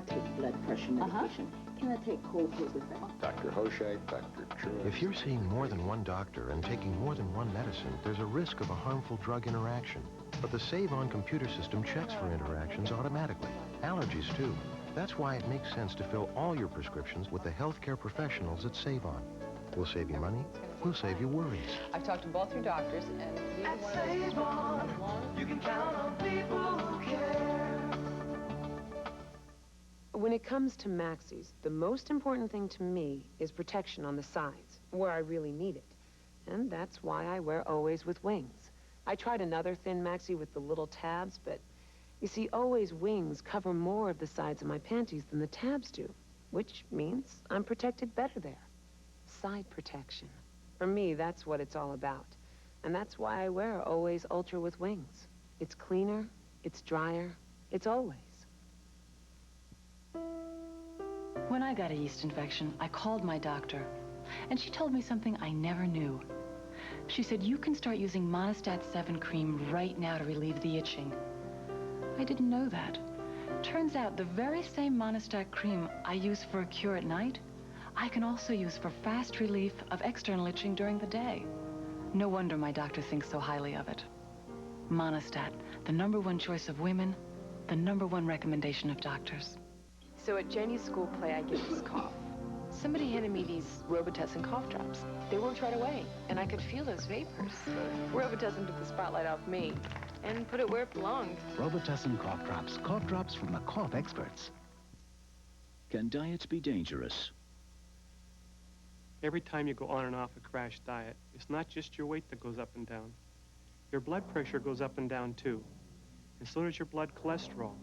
I take blood pressure medication. Can I take cold pills with that? Dr. Hoshite, Dr. Truitt. If you're seeing more than one doctor and taking more than one medicine, there's a risk of a harmful drug interaction. But the Save On computer system checks for interactions automatically. Allergies, too. That's why it makes sense to fill all your prescriptions with the healthcare professionals at Save On. We'll save you money. We'll save you worries. I've talked to both your doctors, and neither one of Save On, you can count on people who care. When it comes to maxis, the most important thing to me is protection on the sides, where I really need it. And that's why I wear Always with wings. I tried another thin maxi with the little tabs, but you see, Always wings cover more of the sides of my panties than the tabs do, which means I'm protected better there. Side protection. For me, that's what it's all about. And that's why I wear Always Ultra with wings. It's cleaner, it's drier, it's always. When I got a yeast infection, I called my doctor, and she told me something I never knew. She said, you can start using Monistat 7 cream right now to relieve the itching. I didn't know that. Turns out the very same Monistat cream I use for a cure at night, I can also use for fast relief of external itching during the day. No wonder my doctor thinks so highly of it. Monistat, the #1 choice of women, the #1 recommendation of doctors. So at Jenny's school play, I get this cough. Somebody handed me these Robitussin cough drops. They worked right away, and I could feel those vapors. Robitussin took the spotlight off me and put it where it belonged. Robitussin cough drops from the cough experts. Can diets be dangerous? Every time you go on and off a crash diet, it's not just your weight that goes up and down. Your blood pressure goes up and down too. And so does your blood cholesterol.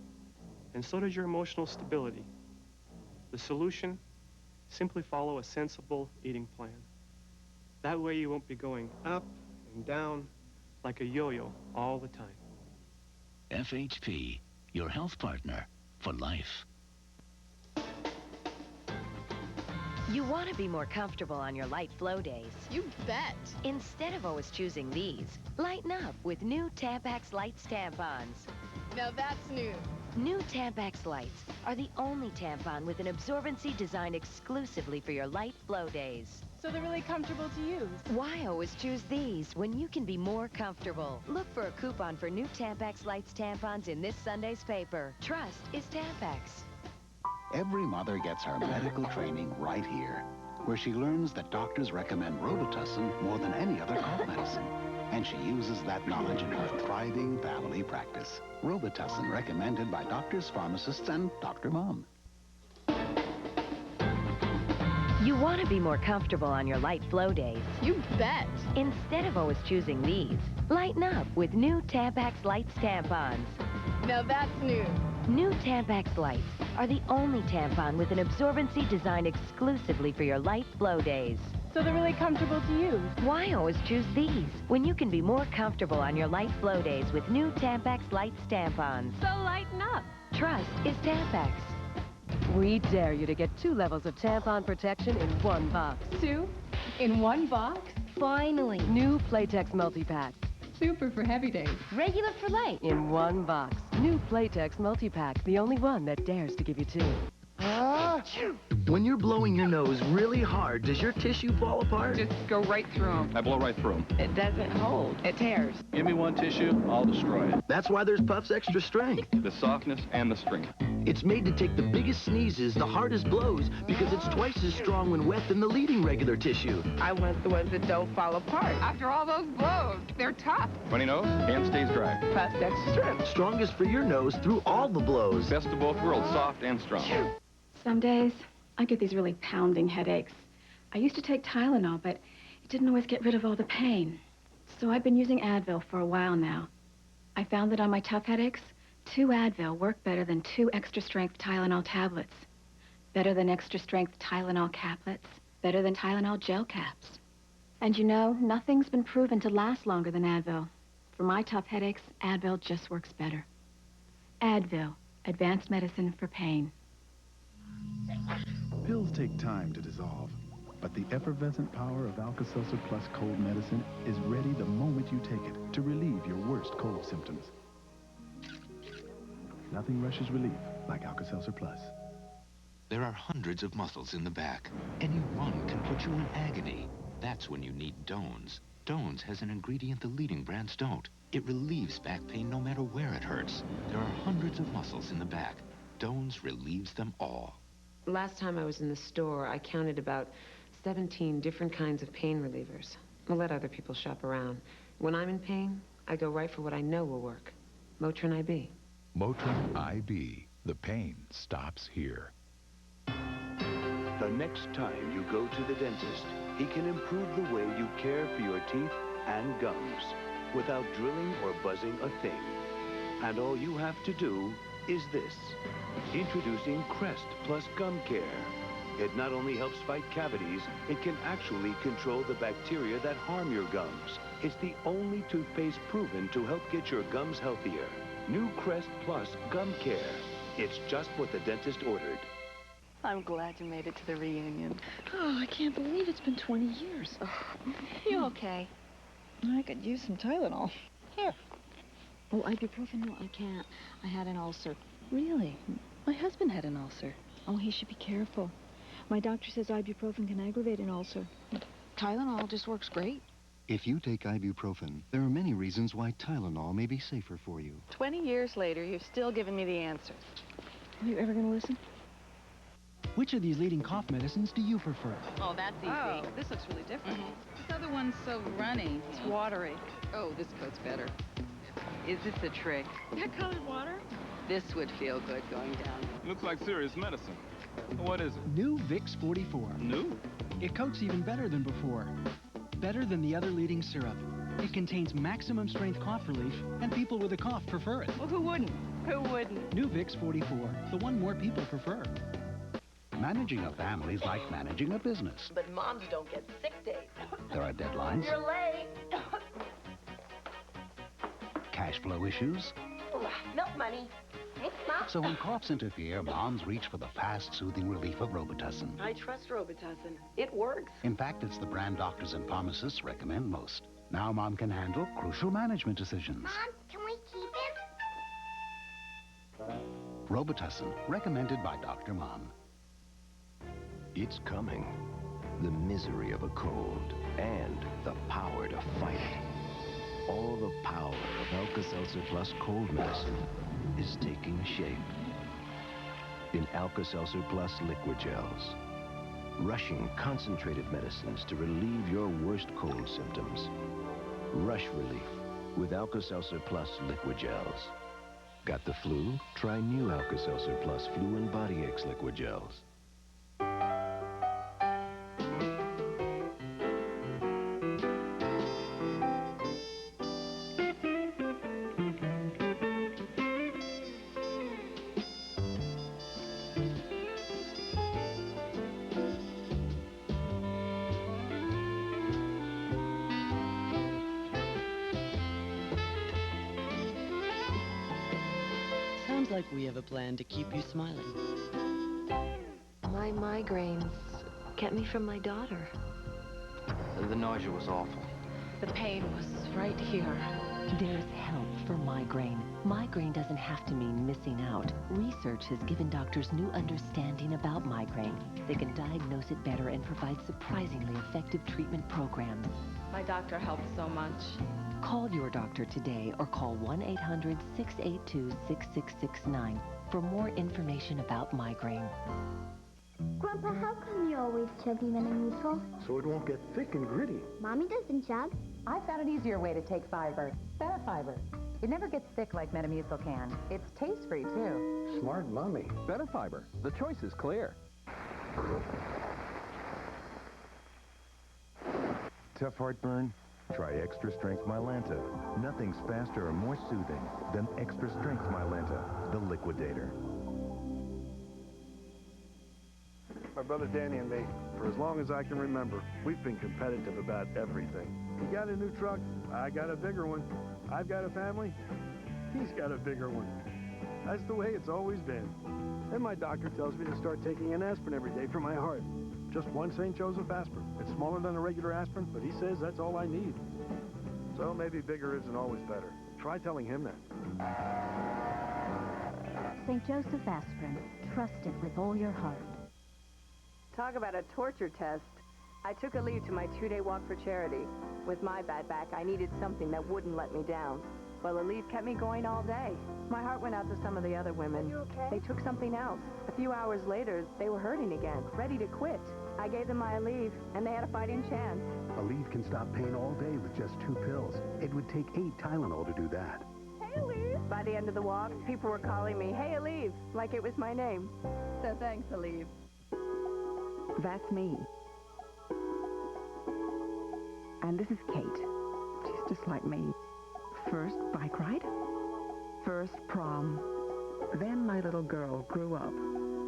And so does your emotional stability. The solution? Simply follow a sensible eating plan. That way you won't be going up and down like a yo-yo all the time. FHP, your health partner for life. You want to be more comfortable on your light flow days. You bet. Instead of always choosing these, lighten up with new Tampax Lights tampons. Now that's new. New Tampax Lights are the only tampon with an absorbency designed exclusively for your light flow days. So they're really comfortable to use. Why always choose these when you can be more comfortable? Look for a coupon for new Tampax Lights tampons in this Sunday's paper. Trust is Tampax. Every mother gets her medical training right here, where she learns that doctors recommend Robitussin more than any other cough medicine. And she uses that knowledge in her thriving family practice. Robitussin recommended by doctors, pharmacists, and Dr. Mom. You want to be more comfortable on your light flow days. You bet. Instead of always choosing these, lighten up with new Tampax Lights tampons. Now that's new. New Tampax Lights are the only tampon with an absorbency designed exclusively for your light flow days. So they're really comfortable to use. Why always choose these when you can be more comfortable on your light flow days with new Tampax Lights tampons? So lighten up. Trust is Tampax. We dare you to get 2 levels of tampon protection in one box. 2 in one box? Finally. New Playtex multi-pack. Super for heavy days. Regular for light. In one box. New Playtex multi-pack, the only one that dares to give you 2. When you're blowing your nose really hard, does your tissue fall apart? Just go right through them. I blow right through them. It doesn't hold. It tears. Give me one tissue, I'll destroy it. That's why there's Puff's Extra Strength. The softness and the strength. It's made to take the biggest sneezes, the hardest blows, because it's twice as strong when wet than the leading regular tissue. I want the ones that don't fall apart. After all those blows, they're tough. Funny nose and stays dry. Puff's Extra Strength. Strongest for your nose through all the blows. Best of both worlds, soft and strong. Some days, I get these really pounding headaches. I used to take Tylenol, but it didn't always get rid of all the pain. So I've been using Advil for a while now. I found that on my tough headaches, 2 Advil work better than 2 extra-strength Tylenol tablets. Better than extra-strength Tylenol caplets. Better than Tylenol gel caps. And you know, nothing's been proven to last longer than Advil. For my tough headaches, Advil just works better. Advil, advanced medicine for pain. Pills take time to dissolve, but the effervescent power of Alka-Seltzer Plus cold medicine is ready the moment you take it to relieve your worst cold symptoms. Nothing rushes relief like Alka-Seltzer Plus. There are hundreds of muscles in the back. Any one can put you in agony. That's when you need Dones. Dones has an ingredient the leading brands don't. It relieves back pain no matter where it hurts. There are hundreds of muscles in the back. Dones relieves them all. Last time I was in the store, I counted about 17 different kinds of pain relievers. I'll let other people shop around. When I'm in pain, I go right for what I know will work. Motrin IB. Motrin IB. The pain stops here. The next time you go to the dentist, he can improve the way you care for your teeth and gums without drilling or buzzing a thing. And all you have to do is this. Introducing Crest Plus Gum Care. It not only helps fight cavities, it can actually control the bacteria that harm your gums. It's the only toothpaste proven to help get your gums healthier. New Crest Plus Gum Care. It's just what the dentist ordered. I'm glad you made it to the reunion. Oh, I can't believe it's been 20 years. Oh, you okay? I could use some Tylenol. Here. Oh, ibuprofen? No, I can't. I had an ulcer. Really? My husband had an ulcer. Oh, he should be careful. My doctor says ibuprofen can aggravate an ulcer. Tylenol just works great. If you take ibuprofen, there are many reasons why Tylenol may be safer for you. 20 years later, you've still given me the answer. Are you ever going to listen? Which of these leading cough medicines do you prefer? Oh, that's easy. Oh, this looks really different. This other one's so runny. It's watery. Oh, this coat's better. Is this a trick? That colored water? This would feel good going down. Looks like serious medicine. What is it? New Vicks 44. New? It coats even better than before. Better than the other leading syrup. It contains maximum strength cough relief, and people with a cough prefer it. Well, who wouldn't? Who wouldn't? New Vicks 44, the one more people prefer. Managing a family is like managing a business. But moms don't get sick days. There are deadlines, You're late. cash flow issues. Milk money. Thanks, Mom. So when coughs interfere, moms reach for the fast, soothing relief of Robitussin. I trust Robitussin. It works. In fact, it's the brand doctors and pharmacists recommend most. Now Mom can handle crucial management decisions. Mom, can we keep him? Robitussin, recommended by Dr. Mom. It's coming. The misery of a cold and the power to fight it. All the power of Alka-Seltzer Plus cold medicine is taking shape in Alka-Seltzer Plus liquid gels. Rushing concentrated medicines to relieve your worst cold symptoms. Rush relief with Alka-Seltzer Plus liquid gels. Got the flu? Try new Alka-Seltzer Plus Flu and Body Aches liquid gels. Sounds like we have a plan to keep you smiling. My migraines kept me from my daughter. The nausea was awful. The pain was right here. There's help for migraine. Migraine doesn't have to mean missing out. Research has given doctors new understanding about migraine. They can diagnose it better and provide surprisingly effective treatment programs. My doctor helped so much. Call your doctor today or call 1-800-682-6669 for more information about migraine. Grandpa, how come you always chug Metamucil? So it won't get thick and gritty. Mommy doesn't chug. I found an easier way to take fiber. Fiber. It never gets thick like Metamucil can. It's taste-free, too. Smart mommy. Fiber. The choice is clear. Tough heartburn? Try Extra Strength Mylanta. Nothing's faster or more soothing than Extra Strength Mylanta, the liquidator. My brother Danny and me, for as long as I can remember, we've been competitive about everything. He got a new truck, I got a bigger one. I've got a family, he's got a bigger one. That's the way it's always been. And my doctor tells me to start taking an aspirin every day for my heart. Just one St. Joseph aspirin. It's smaller than a regular aspirin, but he says that's all I need. So maybe bigger isn't always better. Try telling him that. St. Joseph aspirin. Trust it with all your heart. Talk about a torture test. I took Aleve to my 2-day walk for charity. With my bad back, I needed something that wouldn't let me down. Well, Aleve kept me going all day. My heart went out to some of the other women. Are you okay? They took something else. A few hours later, they were hurting again, ready to quit. I gave them my Aleve, and they had a fighting chance. Aleve can stop pain all day with just 2 pills. It would take 8 Tylenol to do that. Hey, Aleve! By the end of the walk, people were calling me, "Hey, Aleve," like it was my name. So thanks, Aleve. That's me. And this is Kate. She's just like me. First bike ride, first prom. Then my little girl grew up.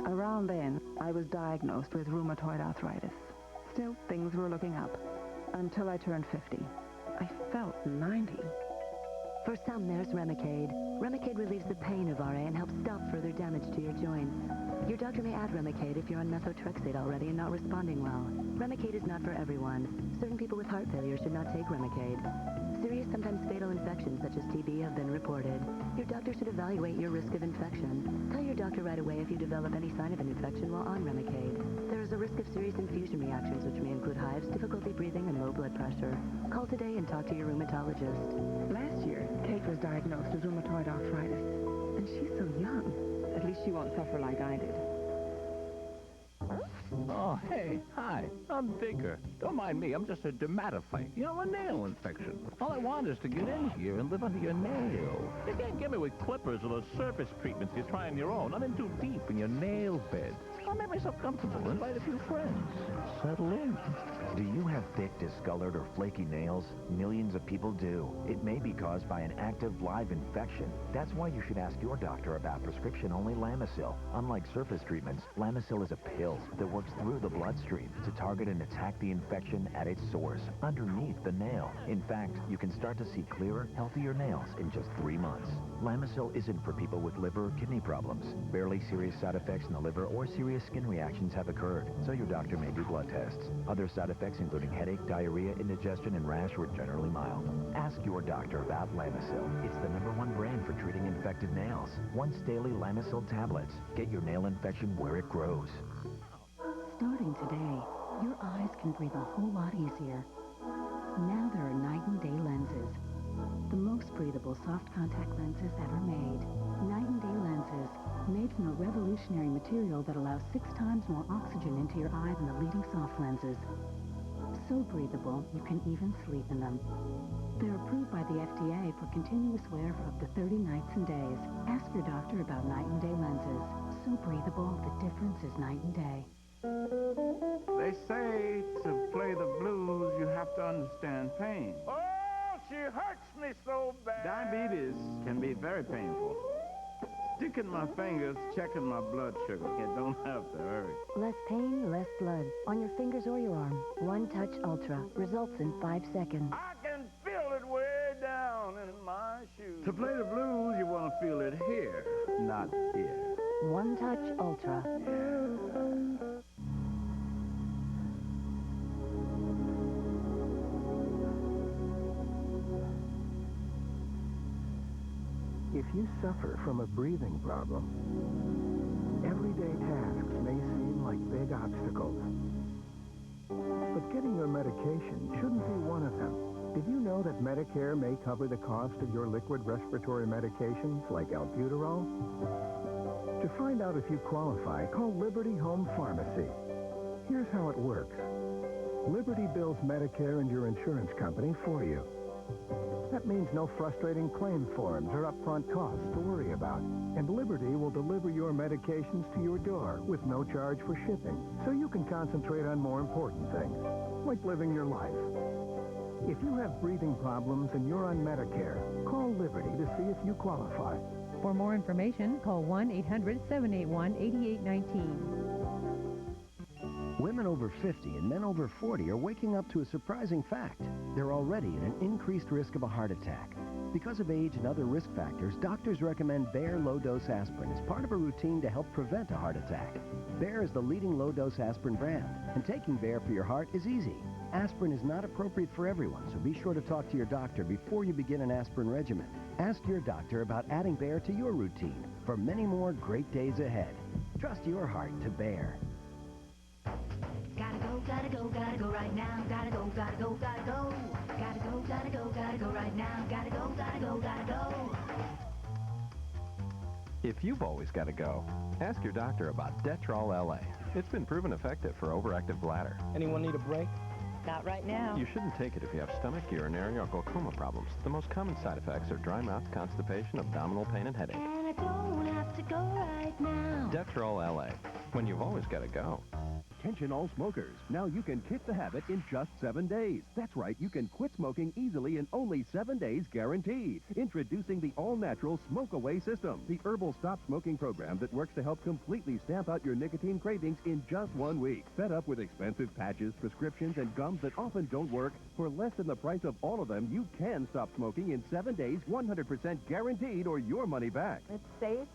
Around then, I was diagnosed with rheumatoid arthritis. Still, things were looking up. Until I turned 50. I felt 90. For some, there's Remicade. Remicade relieves the pain of RA and helps stop further damage to your joints. Your doctor may add Remicade if you're on methotrexate already and not responding well. Remicade is not for everyone. Certain people with heart failure should not take Remicade. Serious, sometimes fatal infections such as TB have been reported. Your doctor should evaluate your risk of infection. Tell your doctor right away if you develop any sign of an infection while on Remicade. There is a risk of serious infusion reactions which may include hives, difficulty breathing, and low blood pressure. Call today and talk to your rheumatologist. Last year, Kate was diagnosed with rheumatoid arthritis. And she's so young. At least she won't suffer like I did. Oh, hey, hi, I'm Baker. Don't mind me, I'm just a dermatophyte. You know, a nail infection. All I want is to get in here and live under your nail. You can't get me with clippers or those surface treatments you try on your own. I'm in too deep in your nail bed. I'll make myself comfortable, invite a few friends. Settle in. Do you have thick, discolored, or flaky nails? Millions of people do. It may be caused by an active live infection. That's why you should ask your doctor about prescription-only Lamisil. Unlike surface treatments, Lamisil is a pill that works through the bloodstream to target and attack the infection at its source, underneath the nail. In fact, you can start to see clearer, healthier nails in just 3 months. Lamisil isn't for people with liver or kidney problems. Barely serious side effects in the liver or serious skin reactions have occurred, so your doctor may do blood tests. Other side effects including headache, diarrhea, indigestion, and rash were generally mild. Ask your doctor about Lamisil. It's the #1 brand for treating infected nails. Once daily Lamisil tablets. Get your nail infection where it grows. Starting today, your eyes can breathe a whole lot easier. Now there are night and day lenses. The most breathable soft contact lenses ever made. Night and day lenses, made from a revolutionary material that allows 6 times more oxygen into your eye than the leading soft lenses. So breathable, you can even sleep in them. They're approved by the FDA for continuous wear for up to 30 nights and days. Ask your doctor about night and day lenses. So breathable, the difference is night and day. They say to play the blues, you have to understand pain. Oh, she hurts me so bad. Diabetes can be very painful. Sticking my fingers, checking my blood sugar. You don't have to hurry. Less pain, less blood. On your fingers or your arm. One Touch Ultra. Results in 5 seconds. I can feel it way down in my shoes. To play the blues, you want to feel it here, not here. One Touch Ultra. If you suffer from a breathing problem, everyday tasks may seem like big obstacles. But getting your medication shouldn't be one of them. Did you know that Medicare may cover the cost of your liquid respiratory medications like albuterol? To find out if you qualify, call Liberty Home Pharmacy. Here's how it works. Liberty bills Medicare and your insurance company for you. That means no frustrating claim forms or upfront costs to worry about. And Liberty will deliver your medications to your door with no charge for shipping, so you can concentrate on more important things, like living your life. If you have breathing problems and you're on Medicare, call Liberty to see if you qualify. For more information, call 1-800-781-8819. Women over 50 and men over 40 are waking up to a surprising fact. They're already at an increased risk of a heart attack. Because of age and other risk factors, doctors recommend Bayer low-dose aspirin as part of a routine to help prevent a heart attack. Bayer is the leading low-dose aspirin brand, and taking Bayer for your heart is easy. Aspirin is not appropriate for everyone, so be sure to talk to your doctor before you begin an aspirin regimen. Ask your doctor about adding Bayer to your routine for many more great days ahead. Trust your heart to Bayer. gotta go, gotta go right now. Gotta go, gotta go, gotta go. Gotta go, gotta go, gotta go right now. Gotta go, gotta go, gotta go. If you've always got to go, ask your doctor about Detrol LA. It's been proven effective for overactive bladder. Anyone need a break? Not right now. You shouldn't take it if you have stomach, urinary, or glaucoma problems. The most common side effects are dry mouth, constipation, abdominal pain, and headache. And I don't have to go right now. Detrol LA. When you've always got to go. Attention all smokers. Now you can kick the habit in just 7 days. That's right, you can quit smoking easily in only 7 days guaranteed. Introducing the all-natural Smoke Away system, the herbal stop smoking program that works to help completely stamp out your nicotine cravings in just 1 week. Fed up with expensive patches, prescriptions, and gums that often don't work? For less than the price of all of them, you can stop smoking in 7 days, 100% guaranteed, or your money back. It's safe.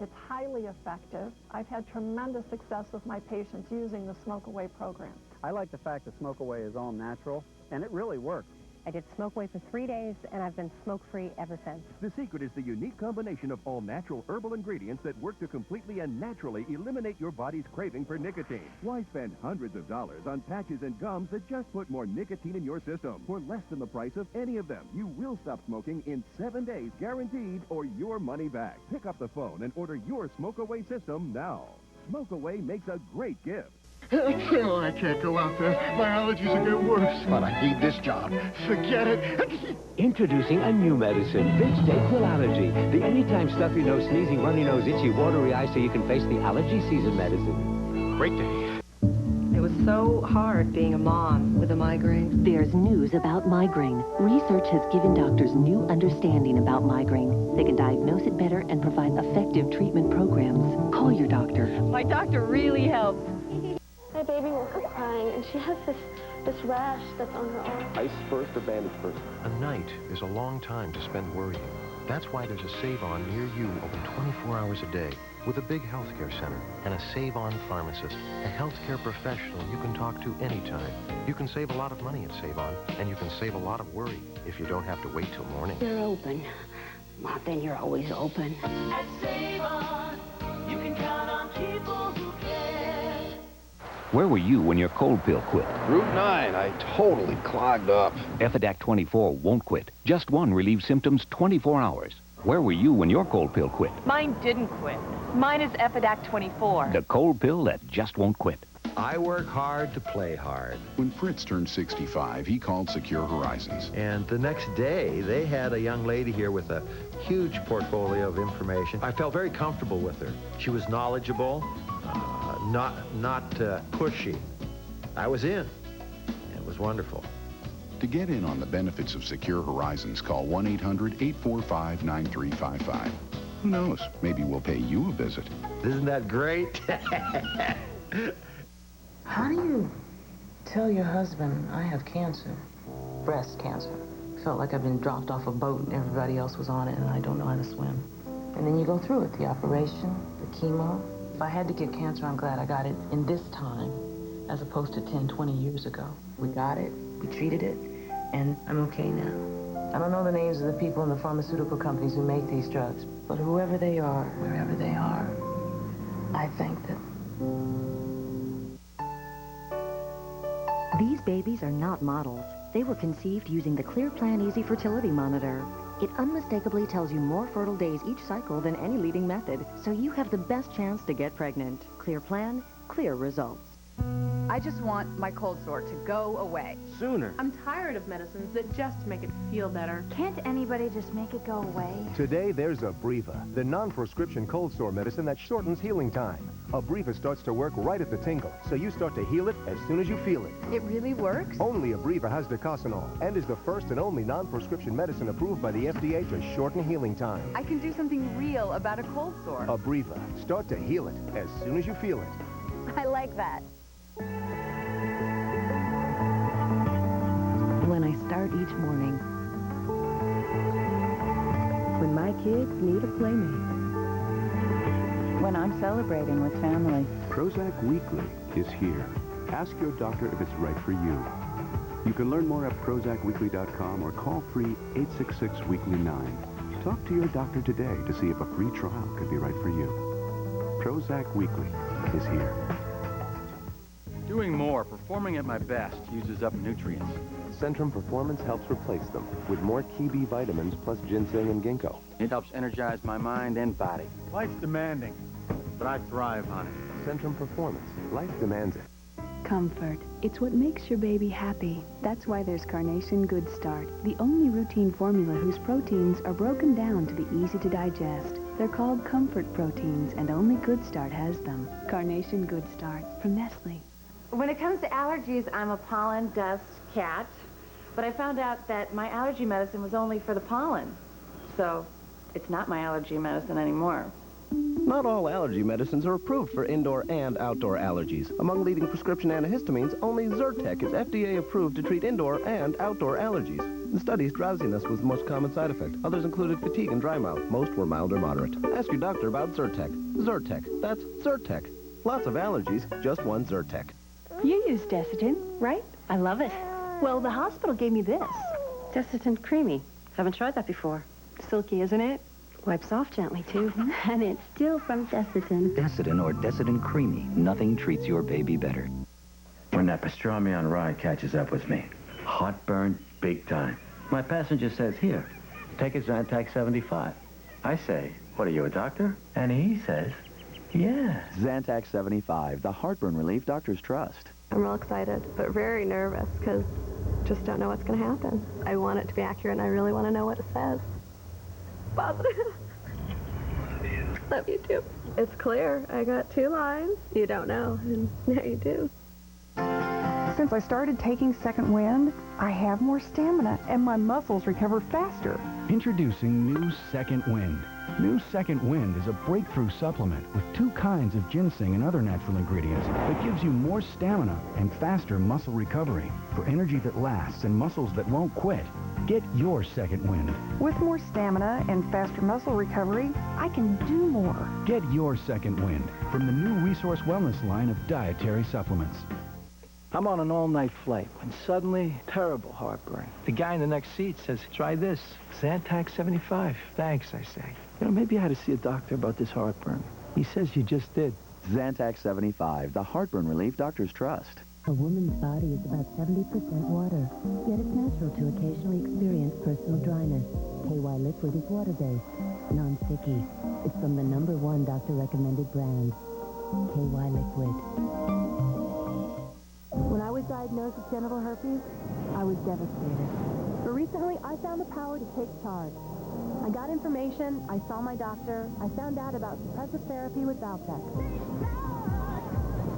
It's highly effective. I've had tremendous success with my patients using the Smoke Away program. I like the fact that Smoke Away is all natural, and it really works. I did Smoke Away for 3 days, and I've been smoke-free ever since. The secret is the unique combination of all natural herbal ingredients that work to completely and naturally eliminate your body's craving for nicotine. Why spend hundreds of dollars on patches and gums that just put more nicotine in your system? For less than the price of any of them, you will stop smoking in 7 days, guaranteed, or your money back. Pick up the phone and order your Smoke Away system now. Smoke Away makes a great gift. Oh, I can't go out there. My allergies will get worse. But I need this job. Forget it. Introducing a new medicine, Vicks Dayquil Allergy. The anytime stuffy nose, sneezing, runny nose, itchy, watery eyes so you can face the allergy season medicine. Great day. It was so hard being a mom with a migraine. There's news about migraine. Research has given doctors new understanding about migraine. They can diagnose it better and provide effective treatment programs. Call your doctor. My doctor really helped. My baby woke up crying, and she has this rash that's on her arm. Ice first or bandage first? A night is a long time to spend worrying. That's why there's a Save-On near you open 24 hours a day with a big healthcare center and a Save-On pharmacist, a healthcare professional you can talk to anytime. You can save a lot of money at Save-On, and you can save a lot of worry if you don't have to wait till morning. You're open. Well, then you're always open. At Save-On, you can count on people who care. Where were you when your cold pill quit? Route 9, I totally clogged up. Efidac 24 won't quit. Just one relieves symptoms 24 hours. Where were you when your cold pill quit? Mine didn't quit. Mine is Efidac 24. The cold pill that just won't quit. I work hard to play hard. When Fritz turned 65, he called Secure Horizons. And the next day, they had a young lady here with a huge portfolio of information. I felt very comfortable with her. She was knowledgeable, not pushy. I was in. It was wonderful. To get in on the benefits of Secure Horizons, call 1-800-845-9355. Who knows? Maybe we'll pay you a visit. Isn't that great? How do you tell your husband I have cancer? Breast cancer. Felt like I've been dropped off a boat and everybody else was on it and I don't know how to swim. And then you go through it, the operation, the chemo. If I had to get cancer, I'm glad I got it in this time as opposed to 10, 20 years ago. We got it, we treated it, and I'm okay now. I don't know the names of the people in the pharmaceutical companies who make these drugs, but whoever they are, wherever they are, I thank them. These babies are not models. They were conceived using the Clear Plan Easy Fertility Monitor. It unmistakably tells you more fertile days each cycle than any leading method, so you have the best chance to get pregnant. Clear Plan, clear results. I just want my cold sore to go away. Sooner. I'm tired of medicines that just make it feel better. Can't anybody just make it go away? Today, there's Abreva, the non-prescription cold sore medicine that shortens healing time. Abreva starts to work right at the tingle, so you start to heal it as soon as you feel it. It really works? Only Abreva has Decosanol and is the first and only non-prescription medicine approved by the FDA to shorten healing time. I can do something real about a cold sore. Abreva. Start to heal it as soon as you feel it. I like that. When I start each morning. When my kids need a playmate. When I'm celebrating with family. Prozac Weekly is here. Ask your doctor if it's right for you. You can learn more at ProzacWeekly.com or call free 866-WEEKLY-9. Talk to your doctor today to see if a free trial could be right for you. Prozac Weekly is here. Doing more, performing at my best, uses up nutrients. Centrum Performance helps replace them with more key B vitamins plus ginseng and ginkgo. It helps energize my mind and body. Life's demanding, but I thrive on it. Centrum Performance. Life demands it. Comfort. It's what makes your baby happy. That's why there's Carnation Good Start, the only routine formula whose proteins are broken down to be easy to digest. They're called comfort proteins, and only Good Start has them. Carnation Good Start from Nestle. When it comes to allergies, I'm a pollen dust cat, but I found out that my allergy medicine was only for the pollen. So it's not my allergy medicine anymore. Not all allergy medicines are approved for indoor and outdoor allergies. Among leading prescription antihistamines, only Zyrtec is FDA approved to treat indoor and outdoor allergies. In studies, drowsiness was the most common side effect. Others included fatigue and dry mouth. Most were mild or moderate. Ask your doctor about Zyrtec. Zyrtec. That's Zyrtec. Lots of allergies, just one Zyrtec. You use Desitin, right? I love it. Well, the hospital gave me this. Desitin Creamy. Haven't tried that before. Silky, isn't it? Wipes off gently, too. And it's still from Desitin. Desitin or Desitin Creamy. Nothing treats your baby better. When that pastrami on rye catches up with me, heartburn big time. My passenger says, here, take a Zantac 75. I say, what are you, a doctor? And he says, yeah. Zantac 75, the heartburn relief doctors trust. I'm real excited, but very nervous because just don't know what's going to happen. I want it to be accurate, and I really want to know what it says. Positive. Love you too. It's clear. I got 2 lines. You don't know, and now you do. Since I started taking Second Wind, I have more stamina, and my muscles recover faster. Introducing new Second Wind. New Second Wind is a breakthrough supplement with 2 kinds of ginseng and other natural ingredients that gives you more stamina and faster muscle recovery for energy that lasts and muscles that won't quit. Get your Second Wind. With more stamina and faster muscle recovery, I can do more. Get your Second Wind from the new Resource Wellness line of dietary supplements. I'm on an all-night flight when suddenly, terrible heartburn. The guy in the next seat says, try this, Zantac 75. Thanks, I say. You know, maybe I had to see a doctor about this heartburn. He says you just did. Zantac 75, the heartburn relief doctors trust. A woman's body is about 70% water, yet it's natural to occasionally experience personal dryness. KY Liquid is water-based, non-sticky. It's from the #1 doctor-recommended brand, KY Liquid. When I was diagnosed with genital herpes, I was devastated. But recently, I found the power to take charge. I got information, I saw my doctor, I found out about suppressive therapy with Valtrex.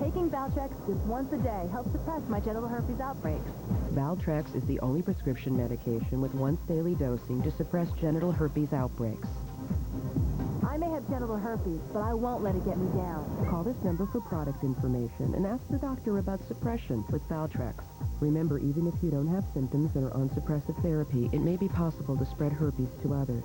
Taking Valtrex just once a day helps suppress my genital herpes outbreaks. Valtrex is the only prescription medication with once daily dosing to suppress genital herpes outbreaks. I may have genital herpes, but I won't let it get me down. Call this number for product information and ask your doctor about suppression with Valtrex. Remember, even if you don't have symptoms and are on suppressive therapy, it may be possible to spread herpes to others.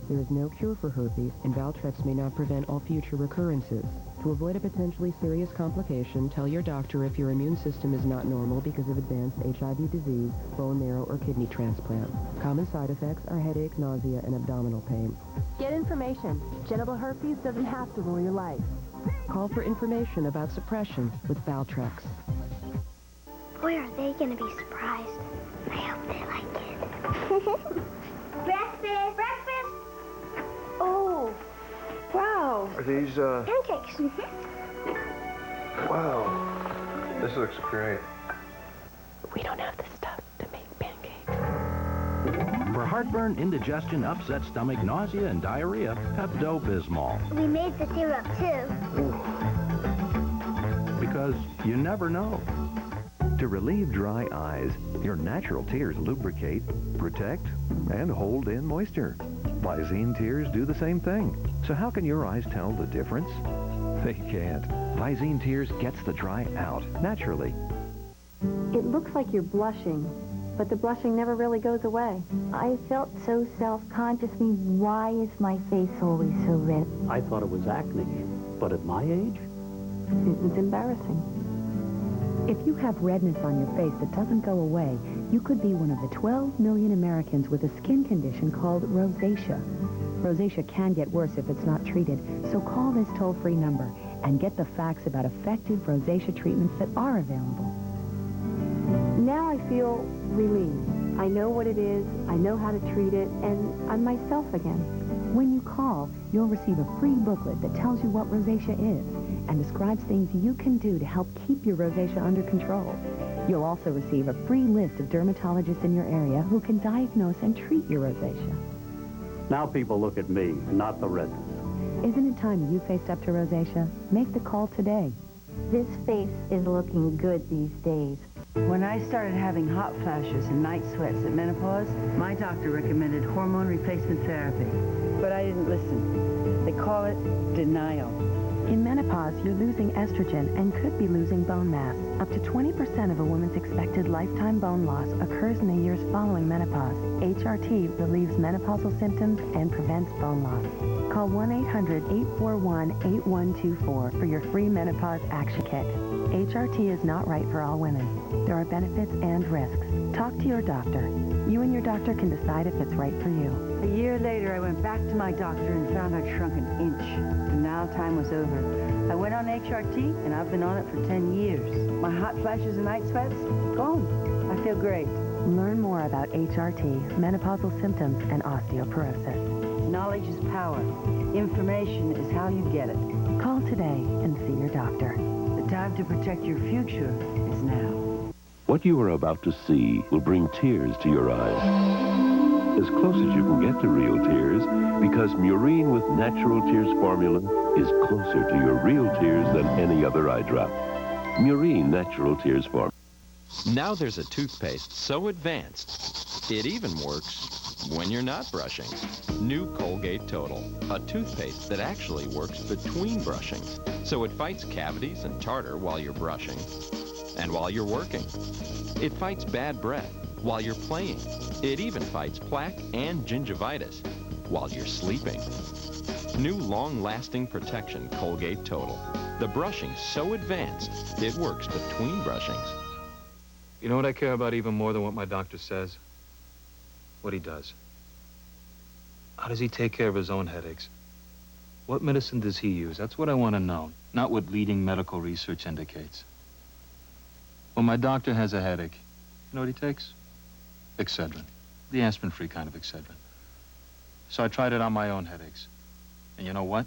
There is no cure for herpes, and Valtrex may not prevent all future recurrences. To avoid a potentially serious complication, tell your doctor if your immune system is not normal because of advanced HIV disease, bone marrow, or kidney transplant. Common side effects are headache, nausea, and abdominal pain. Get information. Genital herpes doesn't have to rule your life. Call for information about suppression with Valtrex. Boy, are they going to be surprised. I hope they like it. Breakfast! Breakfast! Oh, wow. Are these, Pancakes. Wow. This looks great. We don't have the stuff to make pancakes. For heartburn, indigestion, upset stomach, nausea, and diarrhea, Pepto-Bismol. We made the syrup, too. Because you never know. To relieve dry eyes, your natural tears lubricate, protect, and hold in moisture. Visine tears do the same thing. So how can your eyes tell the difference? They can't. Visine tears gets the dry out naturally. It looks like you're blushing, but the blushing never really goes away. I felt so self-conscious. Why is my face always so red? I thought it was acne, but at my age, it's embarrassing. If you have redness on your face that doesn't go away, you could be one of the 12 million Americans with a skin condition called rosacea. Rosacea can get worse if it's not treated, so call this toll-free number, and get the facts about effective rosacea treatments that are available. Now I feel relieved. I know what it is, I know how to treat it, and I'm myself again. When you call, you'll receive a free booklet that tells you what rosacea is and describes things you can do to help keep your rosacea under control. You'll also receive a free list of dermatologists in your area who can diagnose and treat your rosacea. Now people look at me, not the redness. Isn't it time you faced up to rosacea? Make the call today. This face is looking good these days. When I started having hot flashes and night sweats at menopause, my doctor recommended hormone replacement therapy. But I didn't listen. They call it denial. In menopause, you're losing estrogen and could be losing bone mass. Up to 20% of a woman's expected lifetime bone loss occurs in the years following menopause. HRT relieves menopausal symptoms and prevents bone loss. Call 1-800-841-8124 for your free menopause action kit. HRT is not right for all women. There are benefits and risks. Talk to your doctor. You and your doctor can decide if it's right for you. A year later, I went back to my doctor and found I'd shrunk an inch. Denial time was over. I went on HRT, and I've been on it for 10 years. My hot flashes and night sweats, gone. I feel great. Learn more about HRT, menopausal symptoms, and osteoporosis. Knowledge is power. Information is how you get it. Call today and see your doctor. The time to protect your future is now. What you are about to see will bring tears to your eyes. As close as you can get to real tears, because Murine with Natural Tears formula is closer to your real tears than any other eye drop. Murine Natural Tears formula. Now there's a toothpaste so advanced, it even works when you're not brushing. New Colgate Total, a toothpaste that actually works between brushing. So it fights cavities and tartar while you're brushing and while you're working. It fights bad breath while you're playing. It even fights plaque and gingivitis while you're sleeping. New long-lasting protection Colgate Total. The brushing's so advanced, it works between brushings. You know what I care about even more than what my doctor says? What he does. How does he take care of his own headaches? What medicine does he use? That's what I want to know, not what leading medical research indicates. When my doctor has a headache, you know what he takes? Excedrin. The aspirin-free kind of Excedrin. So I tried it on my own headaches. And you know what?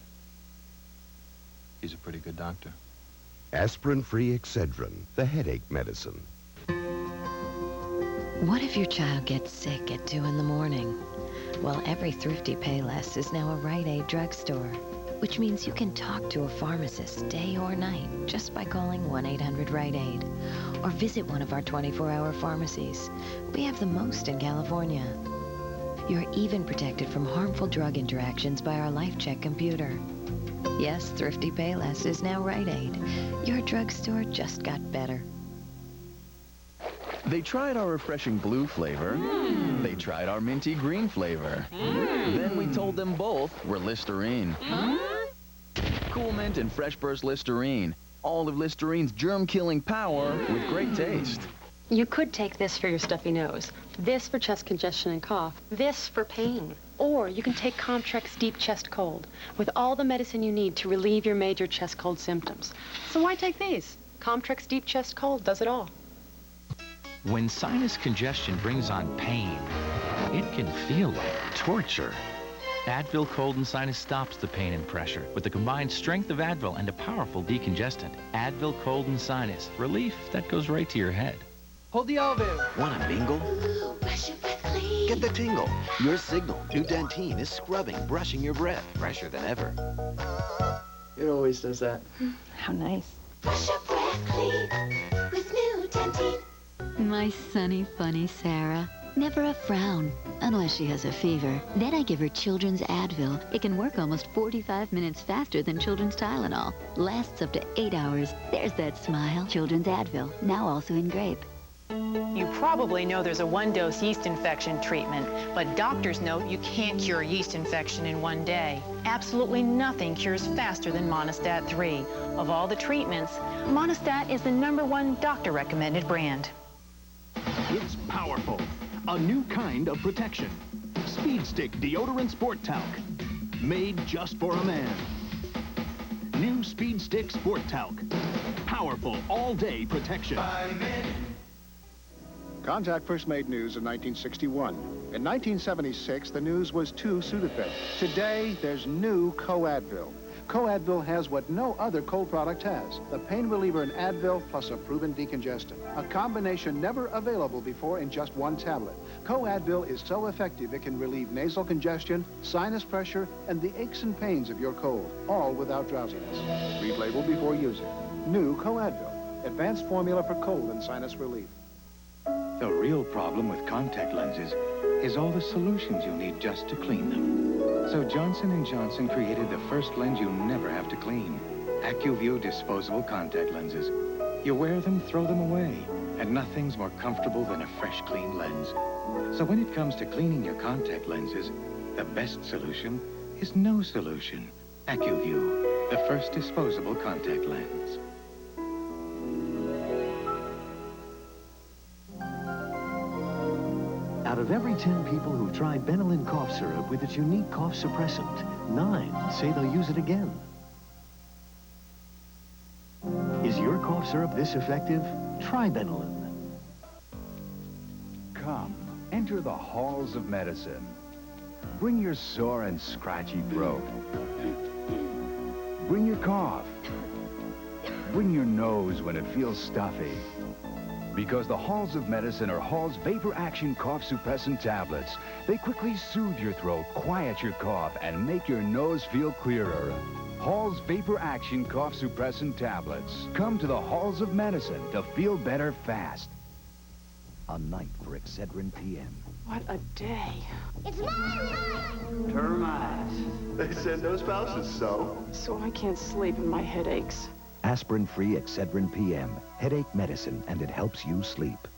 He's a pretty good doctor. Aspirin-free Excedrin, the headache medicine. What if your child gets sick at 2 in the morning? Well, every Thrifty Payless is now a Rite Aid drugstore, which means you can talk to a pharmacist day or night just by calling 1-800-RITE-AID or visit one of our 24-hour pharmacies. We have the most in California. You're even protected from harmful drug interactions by our LifeCheck computer. Yes, Thrifty Payless is now Rite Aid. Your drugstore just got better. They tried our refreshing blue flavor. They tried our minty green flavor. Then we told them both we're Listerine. Cool Mint and Fresh Burst Listerine. All of Listerine's germ-killing power with great taste. You could take this for your stuffy nose, this for chest congestion and cough, this for pain. Or you can take Comtrex Deep Chest Cold with all the medicine you need to relieve your major chest cold symptoms. So why take these? Comtrex Deep Chest Cold does it all. When sinus congestion brings on pain, it can feel like torture. Advil Cold and Sinus stops the pain and pressure with the combined strength of Advil and a powerful decongestant. Advil Cold and Sinus, relief that goes right to your head. Hold the elevator. Want a bingle? Get the tingle. Your signal. New Dentine is scrubbing, brushing your breath. Fresher than ever. It always does that. How nice. Brush your breath clean with new Dentine. My sunny, funny Sarah. Never a frown, unless she has a fever. Then I give her Children's Advil. It can work almost 45 minutes faster than Children's Tylenol. Lasts up to 8 hours. There's that smile. Children's Advil, now also in grape. You probably know there's a one-dose yeast infection treatment, but doctors note you can't cure a yeast infection in one day. Absolutely nothing cures faster than Monistat 3. Of all the treatments, Monistat is the #1 doctor-recommended brand. It's powerful. A new kind of protection. Speed Stick Deodorant Sport Talc. Made just for a man. New Speed Stick Sport Talc. Powerful all-day protection. Contact first made news in 1961. In 1976, the news was 2 Sudafed. Today, there's new Co-Advil. Co-Advil has what no other cold product has. The pain reliever in Advil plus a proven decongestant. A combination never available before in just one tablet. Co-Advil is so effective it can relieve nasal congestion, sinus pressure, and the aches and pains of your cold, all without drowsiness. Read label before using. New Co-Advil. Advanced formula for cold and sinus relief. The real problem with contact lenses is all the solutions you need just to clean them. So Johnson & Johnson created the first lens you never have to clean. AccuView disposable contact lenses. You wear them, throw them away, and nothing's more comfortable than a fresh, clean lens. So when it comes to cleaning your contact lenses, the best solution is no solution. AccuView, the first disposable contact lens. Out of every 10 people who've tried Benylin cough syrup with its unique cough suppressant, 9 say they'll use it again. Is your cough syrup this effective? Try Benylin. Come, enter the halls of medicine. Bring your sore and scratchy throat. Bring your cough. Bring your nose when it feels stuffy. Because the Halls of Medicine are Hall's Vapor Action Cough Suppressant Tablets. They quickly soothe your throat, quiet your cough, and make your nose feel clearer. Hall's Vapor Action Cough Suppressant Tablets. Come to the Halls of Medicine to feel better fast. A night for Excedrin PM. What a day. It's mine! Termites. They said no spouses, so? So I can't sleep and my head aches. Aspirin-free Excedrin PM. Headache medicine, and it helps you sleep.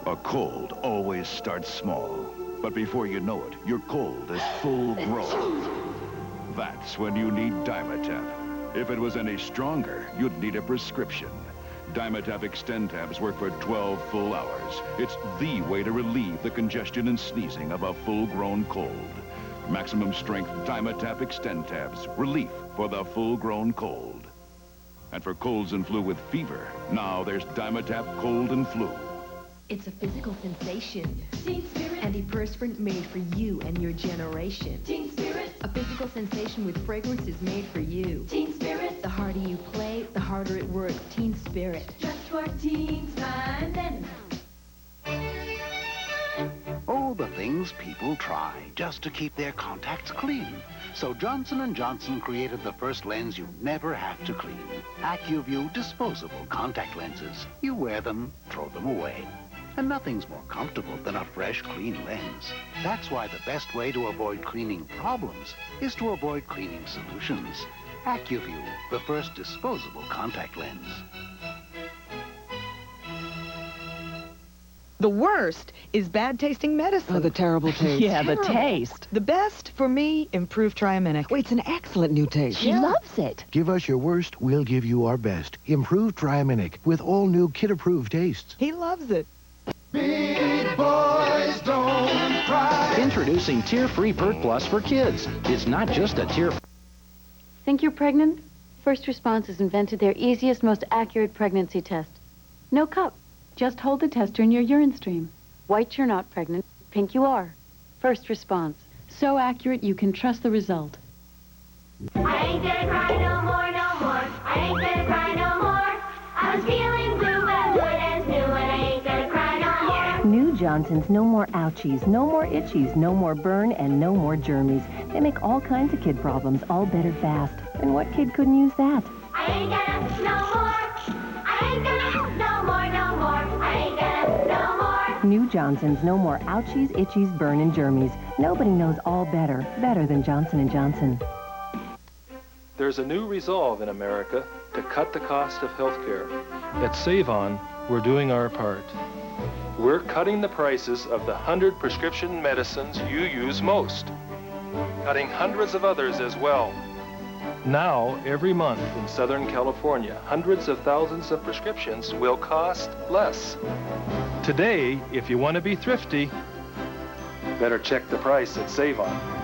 A cold always starts small. But before you know it, your cold is full grown. That's when you need Dimetapp. If it was any stronger, you'd need a prescription. Dimetapp Extend tabs work for 12 full hours. It's the way to relieve the congestion and sneezing of a full-grown cold. Maximum strength Dimetapp Extend tabs. Relief for the full-grown cold. And for colds and flu with fever, now there's Dimetapp Cold and Flu. It's a physical sensation. Teen Spirit. Antiperspirant made for you and your generation. Teen Spirit. A physical sensation with fragrances made for you. Teen Spirit. The harder you play, the harder it works. Teen Spirit. Just for teens, mind and Oh, the things people try just to keep their contacts clean. So Johnson & Johnson created the first lens you never have to clean. AccuView disposable contact lenses. You wear them, throw them away. And nothing's more comfortable than a fresh, clean lens. That's why the best way to avoid cleaning problems is to avoid cleaning solutions. AccuView, the first disposable contact lens. The worst is bad-tasting medicine. Oh, the terrible taste. Yeah, the taste. The best, for me, improved Triaminic. Oh, it's an excellent new taste. She loves it. Give us your worst, we'll give you our best. Improved Triaminic with all new kid-approved tastes. He loves it. Big boys don't cry. Introducing Tear-Free Pert Plus for kids. It's not just a tear... Think you're pregnant? First Response has invented their easiest, most accurate pregnancy test. No cup. Just hold the tester in your urine stream. White, you're not pregnant. Pink, you are. First Response. So accurate, you can trust the result. I ain't gonna cry no more, no more. I ain't gonna cry no more. I was feeling blue, but good as new, and I ain't gonna cry no more. New Johnson's, no more ouchies, no more itchies, no more burn, and no more germies. They make all kinds of kid problems all better fast. And what kid couldn't use that? I ain't gonna no more. I ain't gonna no more, no more. I ain't gonna no more. New Johnson's, no more ouchies, itchies, burn, and germies. Nobody knows all better than Johnson & Johnson. There's a new resolve in America to cut the cost of health care. At Save-On, we're doing our part. We're cutting the prices of the 100 prescription medicines you use most, cutting hundreds of others as well. Now, every month in Southern California, hundreds of thousands of prescriptions will cost less. Today, if you want to be thrifty, better check the price at Save-On.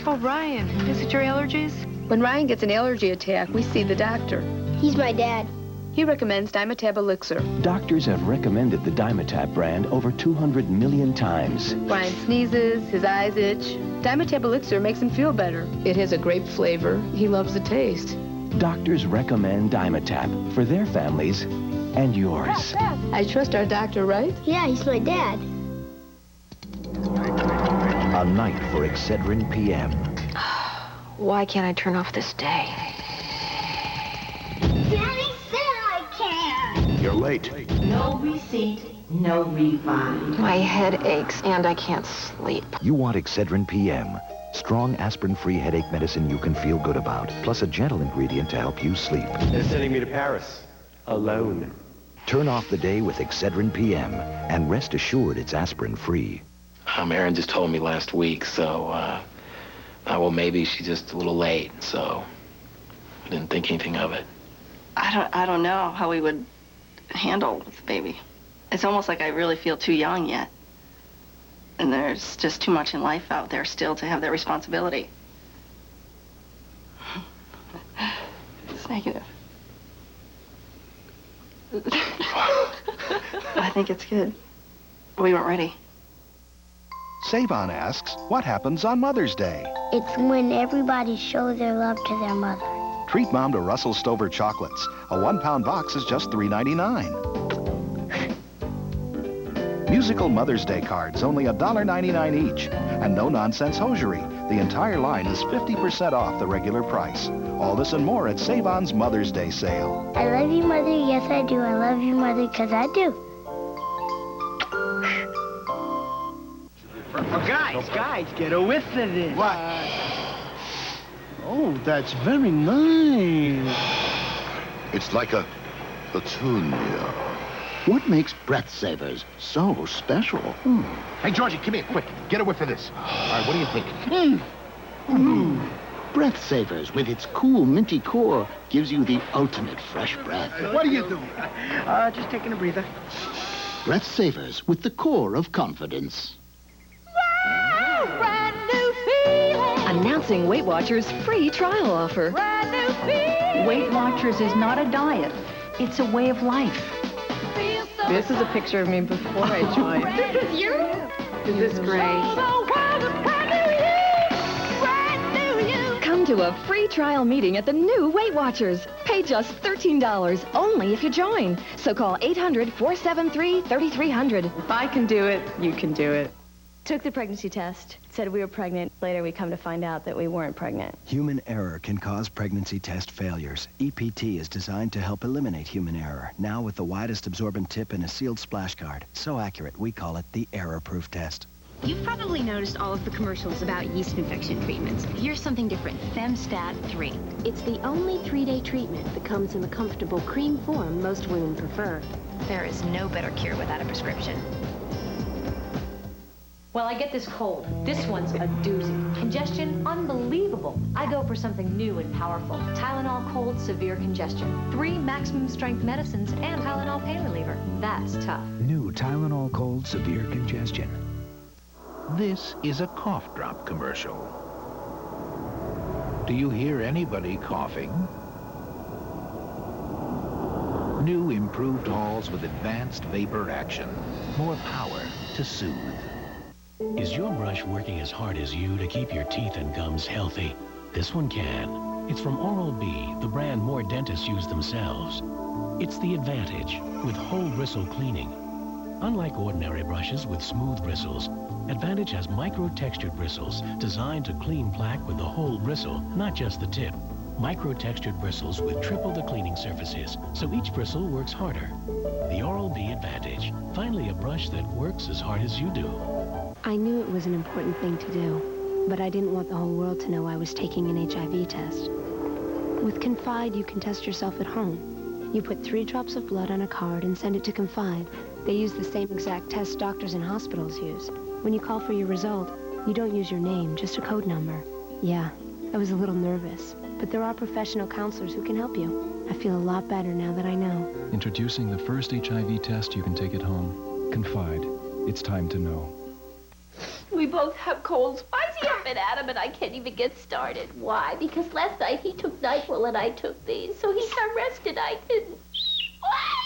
Oh, Ryan, is it your allergies? When Ryan gets an allergy attack, we see the doctor. He's my dad. He recommends Dimetab Elixir. Doctors have recommended the Dimetab brand over 200 million times. Ryan sneezes, his eyes itch. Dimetab Elixir makes him feel better. It has a grape flavor. He loves the taste. Doctors recommend Dimetab for their families and yours. I trust our doctor, right? Yeah, he's my dad. A night for Excedrin PM. Why can't I turn off this day? Daddy said I can. You're late. No receipt, no refund. My head aches and I can't sleep. You want Excedrin PM. Strong aspirin-free headache medicine you can feel good about, plus a gentle ingredient to help you sleep. They're sending me to Paris. Alone. Turn off the day with Excedrin PM, and rest assured it's aspirin-free. Erin just told me last week, so, well, maybe she's just a little late, so I didn't think anything of it. I don't know how we would handle with the baby. It's almost like I really feel too young yet. And there's just too much in life out there still to have that responsibility. It's negative. I think it's good. We weren't ready. Save-On asks, what happens on Mother's Day? It's when everybody shows their love to their mother. Treat Mom to Russell Stover chocolates. A 1-pound box is just $3.99. Musical Mother's Day cards, only $1.99 each. And no-nonsense hosiery. The entire line is 50% off the regular price. All this and more at Save-On's Mother's Day sale. I love you, Mother. Yes, I do. I love you, Mother, because I do. Oh, guys, get a whiff of this. What? Oh, that's very nice. It's like a petunia. What makes Breath Savers so special? Hey, Georgie, come here, quick. Get a whiff of this. All right, what do you think? Breath Savers, with its cool, minty core, gives you the ultimate fresh breath. What are you doing? Just taking a breather. Breath Savers, with the core of confidence. Brand new feeling. Announcing Weight Watchers' free trial offer. Brand new feeling. Weight Watchers is not a diet. It's a way of life. This is a picture of me before I joined. This is you? This is great. Come to a free trial meeting at the new Weight Watchers. Pay just $13 only if you join. So call 800-473-3300. If I can do it, you can do it. Took the pregnancy test, said we were pregnant. Later we come to find out that we weren't pregnant. Human error can cause pregnancy test failures. EPT is designed to help eliminate human error, now with the widest absorbent tip and a sealed splash guard. So accurate, we call it the error-proof test. You've probably noticed all of the commercials about yeast infection treatments. Here's something different, Femstat 3. It's the only 3-day treatment that comes in the comfortable cream form most women prefer. There is no better cure without a prescription. Well, I get this cold. This one's a doozy. Congestion, unbelievable. I go for something new and powerful. Tylenol Cold Severe Congestion. 3 maximum strength medicines and Tylenol pain reliever. That's tough. New Tylenol Cold Severe Congestion. This is a cough drop commercial. Do you hear anybody coughing? New improved halls with advanced vapor action. More power to soothe. Is your brush working as hard as you to keep your teeth and gums healthy? This one can. It's from Oral-B, the brand more dentists use themselves. It's the Advantage, with whole bristle cleaning. Unlike ordinary brushes with smooth bristles, Advantage has micro-textured bristles designed to clean plaque with the whole bristle, not just the tip. Micro-textured bristles with triple the cleaning surfaces, so each bristle works harder. The Oral-B Advantage. Finally, a brush that works as hard as you do. I knew it was an important thing to do, but I didn't want the whole world to know I was taking an HIV test. With Confide, you can test yourself at home. You put 3 drops of blood on a card and send it to Confide. They use the same exact test doctors and hospitals use. When you call for your result, you don't use your name, just a code number. Yeah, I was a little nervous, but there are professional counselors who can help you. I feel a lot better now that I know. Introducing the first HIV test you can take at home. Confide. It's time to know. We both have colds. Why is he up and at him and I can't even get started? Why? Because last night he took NyQuil and I took these, so he got rested. I didn't.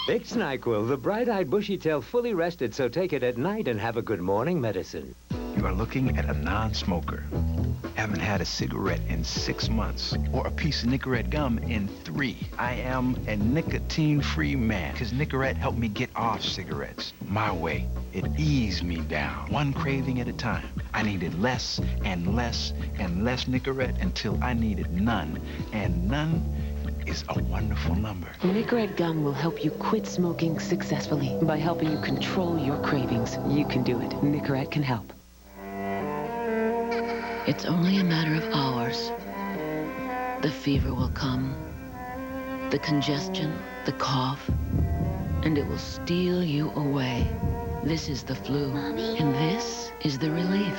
It's NyQuil, the bright-eyed, bushy-tailed, fully rested, so take it at night and have a good morning medicine. You are looking at a non-smoker. Haven't had a cigarette in 6 months, or a piece of Nicorette gum in 3. I am a nicotine-free man, because Nicorette helped me get off cigarettes. My way. It eased me down, one craving at a time. I needed less and less and less Nicorette until I needed none. And none is a wonderful number. Nicorette gum will help you quit smoking successfully by helping you control your cravings. You can do it. Nicorette can help. It's only a matter of hours. The fever will come, the congestion, the cough, and it will steal you away. This is the flu, and this is the relief.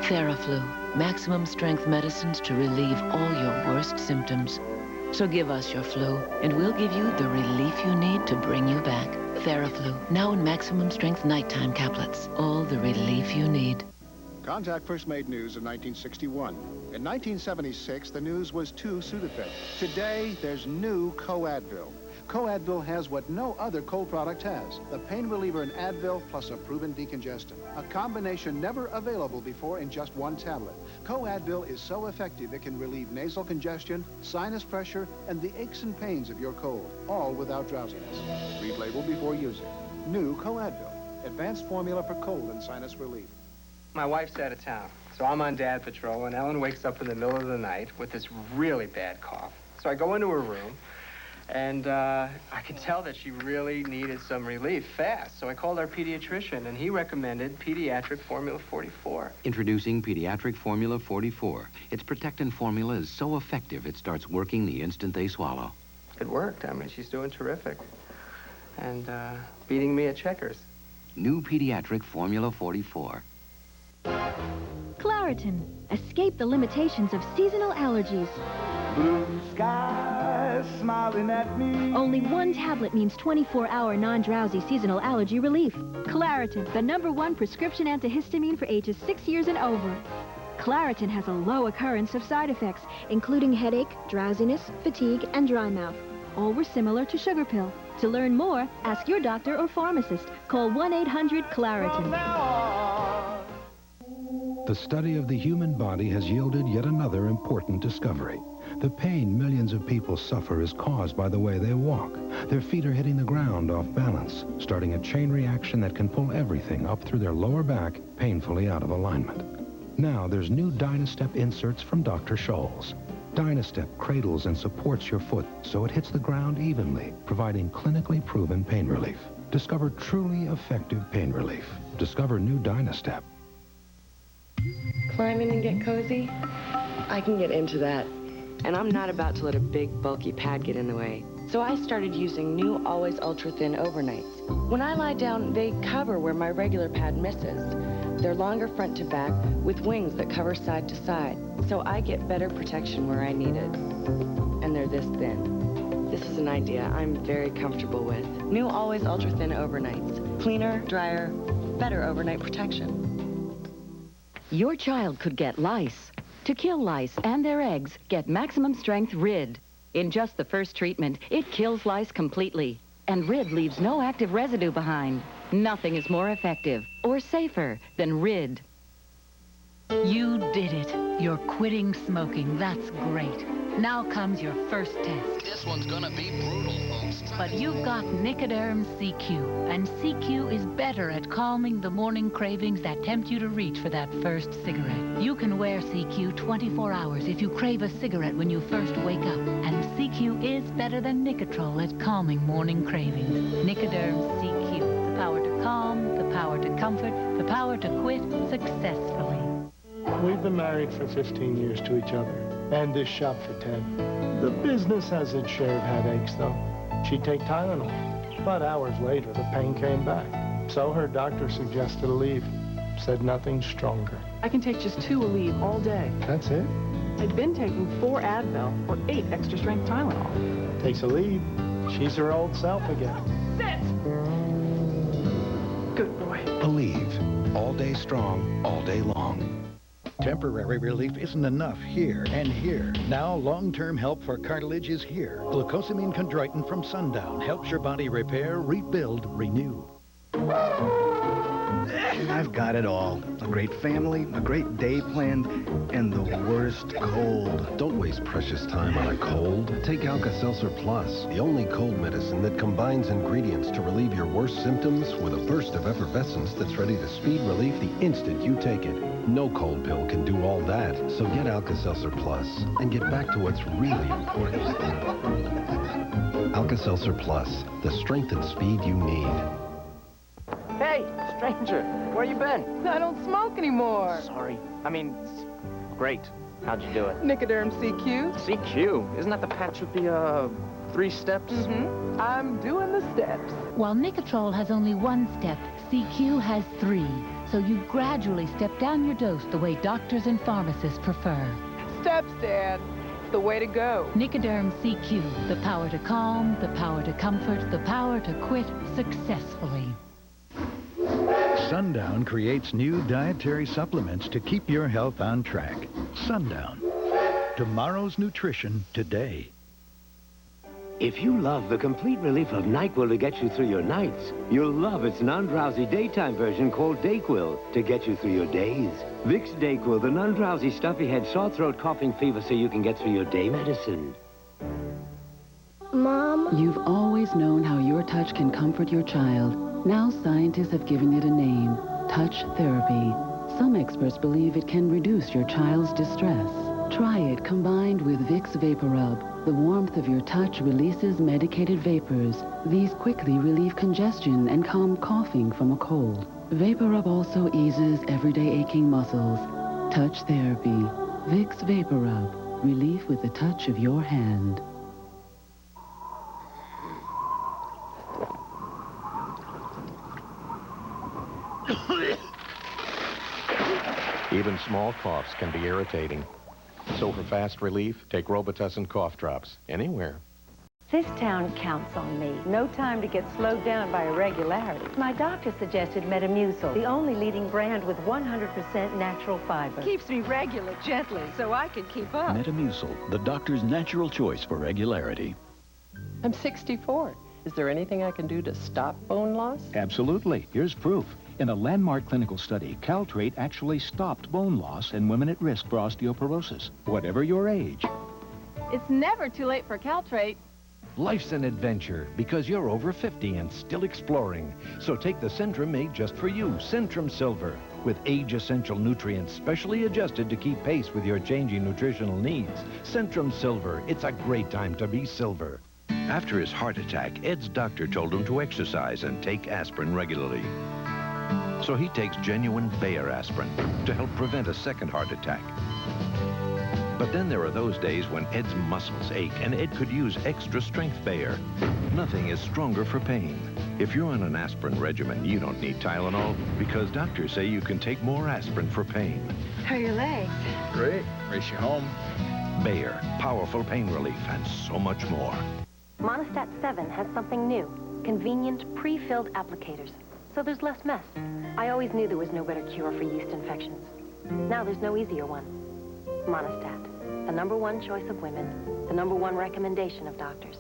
TheraFlu, maximum strength medicines to relieve all your worst symptoms. So give us your flu, and we'll give you the relief you need to bring you back. TheraFlu, now in maximum strength nighttime caplets. All the relief you need. Contact first made news in 1961. In 1976, the news was 2 Sudafed. Today, there's new Co-Advil. Co-Advil has what no other cold product has. The pain reliever in Advil plus a proven decongestant. A combination never available before in just one tablet. Co-Advil is so effective it can relieve nasal congestion, sinus pressure, and the aches and pains of your cold, all without drowsiness. Read label before using. New Co-Advil. Advanced formula for cold and sinus relief. My wife's out of town, so I'm on dad patrol, and Ellen wakes up in the middle of the night with this really bad cough. So I go into her room, and I could tell that she really needed some relief fast. So I called our pediatrician, and he recommended Pediatric Formula 44. Introducing Pediatric Formula 44. Its protectant formula is so effective, it starts working the instant they swallow. It worked. I mean, she's doing terrific. And beating me at checkers. New Pediatric Formula 44. Claritin. Escape the limitations of seasonal allergies. Blue skies smiling at me. Only one tablet means 24-hour non-drowsy seasonal allergy relief. Claritin, the #1 prescription antihistamine for ages 6 years and over. Claritin has a low occurrence of side effects, including headache, drowsiness, fatigue, and dry mouth. All were similar to sugar pill. To learn more, ask your doctor or pharmacist. Call 1-800-CLARITIN. The study of the human body has yielded yet another important discovery. The pain millions of people suffer is caused by the way they walk. Their feet are hitting the ground off balance, starting a chain reaction that can pull everything up through their lower back painfully out of alignment. Now there's new Dynastep inserts from Dr. Scholl's. Dynastep cradles and supports your foot so it hits the ground evenly, providing clinically proven pain relief. Discover truly effective pain relief. Discover new Dynastep. Climbing and get cozy? I can get into that. And I'm not about to let a big, bulky pad get in the way. So I started using new Always Ultra Thin overnights. When I lie down, they cover where my regular pad misses. They're longer front to back with wings that cover side to side. So I get better protection where I need it. And they're this thin. This is an idea I'm very comfortable with. New Always Ultra Thin overnights. Cleaner, drier, better overnight protection. Your child could get lice. To kill lice and their eggs, get maximum strength RID. In just the first treatment, it kills lice completely. And RID leaves no active residue behind. Nothing is more effective or safer than RID. You did it. You're quitting smoking. That's great. Now comes your first test. This one's gonna be brutal, folks. But you've got Nicoderm CQ, and CQ is better at calming the morning cravings that tempt you to reach for that first cigarette. You can wear CQ 24 hours if you crave a cigarette when you first wake up. And CQ is better than Nicotrol at calming morning cravings. Nicoderm CQ, the power to calm, the power to comfort, the power to quit successfully. We've been married for 15 years to each other, and this shop for 10. The business has its share of headaches, though. She'd take Tylenol, but hours later, the pain came back. So her doctor suggested a leave. Said nothing's stronger. I can take just 2 Aleve all day. That's it? I'd been taking 4 Advil or 8 extra-strength Tylenol. Takes a leave. She's her old self again. Sit! Good boy. Aleve. All all day strong, all day long. Temporary relief isn't enough here and here. Now, long-term help for cartilage is here. Glucosamine chondroitin from Sundown helps your body repair, rebuild, renew. I've got it all. A great family, a great day planned, and the worst cold. Don't waste precious time on a cold. Take Alka-Seltzer Plus, the only cold medicine that combines ingredients to relieve your worst symptoms with a burst of effervescence that's ready to speed relief the instant you take it. No cold pill can do all that, so get Alka-Seltzer Plus and get back to what's really important. Alka-Seltzer Plus, the strength and speed you need. Hey, stranger, where you been? I don't smoke anymore. Sorry. I mean, great. How'd you do it? Nicoderm CQ. CQ? Isn't that the patch with the, 3 steps? Mm-hmm. I'm doing the steps. While Nicotrol has only 1 step, CQ has 3. So you gradually step down your dose the way doctors and pharmacists prefer. Steps, Dad. It's the way to go. Nicoderm CQ, the power to calm, the power to comfort, the power to quit successfully. Sundown creates new dietary supplements to keep your health on track. Sundown. Tomorrow's nutrition today. If you love the complete relief of NyQuil to get you through your nights, you'll love its non-drowsy daytime version called DayQuil to get you through your days. Vicks DayQuil, the non-drowsy stuffy head, sore throat, coughing fever so you can get through your day medicine. Mom? You've always known how your touch can comfort your child. Now scientists have given it a name, touch therapy. Some experts believe it can reduce your child's distress. Try it combined with Vicks VapoRub. The warmth of your touch releases medicated vapors. These quickly relieve congestion and calm coughing from a cold. VapoRub also eases everyday aching muscles. Touch therapy. Vicks VapoRub. Relief with the touch of your hand. Even small coughs can be irritating. So for fast relief, take Robitussin cough drops anywhere. This town counts on me. No time to get slowed down by irregularity. My doctor suggested Metamucil, the only leading brand with 100% natural fiber. Keeps me regular gently so I can keep up. Metamucil, the doctor's natural choice for regularity. I'm 64. Is there anything I can do to stop bone loss? Absolutely. Here's proof. In a landmark clinical study, Caltrate actually stopped bone loss in women at risk for osteoporosis, whatever your age. It's never too late for Caltrate. Life's an adventure because you're over 50 and still exploring. So take the Centrum made just for you, Centrum Silver, with age-essential nutrients specially adjusted to keep pace with your changing nutritional needs. Centrum Silver, it's a great time to be silver. After his heart attack, Ed's doctor told him to exercise and take aspirin regularly. So he takes genuine Bayer aspirin to help prevent a second heart attack. But then there are those days when Ed's muscles ache and Ed could use extra strength Bayer. Nothing is stronger for pain. If you're on an aspirin regimen, you don't need Tylenol because doctors say you can take more aspirin for pain. How are your legs? Great. Race you home. Bayer, powerful pain relief and so much more. Monistat 7 has something new. Convenient, pre-filled applicators. So there's less mess. I always knew there was no better cure for yeast infections. Now there's no easier one. Monistat, the #1 choice of women, the #1 recommendation of doctors.